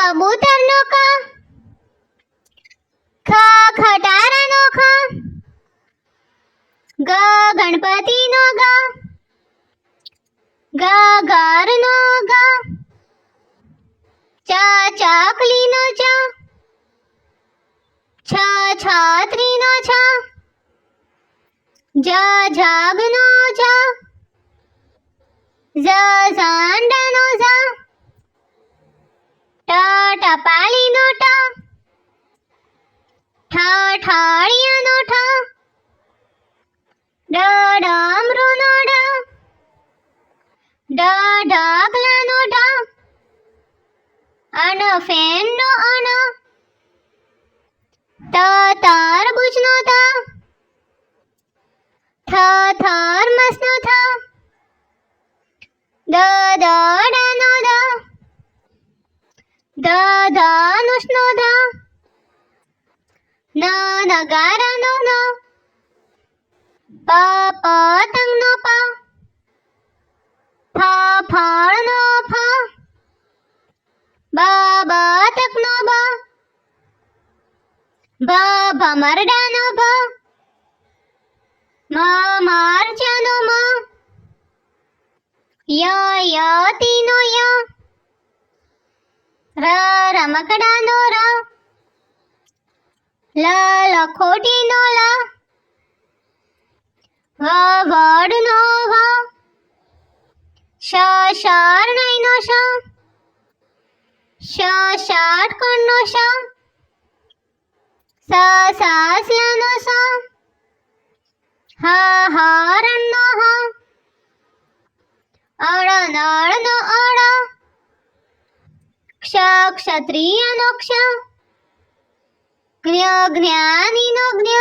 કબૂતરનો ક, ખ ખટારાનો ખ, ગ ગણપતિનો ગ, ગ ઘરનો ગ, ચ ચકલીનો ચ, છ છત્રીનો છ, જ જગનો જ, ઝ ઝંડાનો ઝ, ટ ટપાલીનો ટ, ઠ ઠળિયાનો ઠ, ડ ડમરુનો ડ, ઢ ઢગલાનો ઢ, અન ફેનનો અન, ત તરબૂચનો ત, થ થર્મસનો થ, દ દડાનો દ, ધ ધનુષનો ધ, ન નગારાનો ન, પ પતંગનો પ, ફ ફળનો ફ, બ બતકનો બ, ભ ભમરડાનો ભ, મ મરચાનો મ, યતીનો ય, રમકડાનો ર, લખોટીનો લ, વડનો વ, શરણાઈનો ષટકોણનો શ, સસલાનો સ, હરણનો હ, નળનો અળ, ક્ષત્રિયનો ક્ષ, જ્ઞાનીનો જ્ઞ,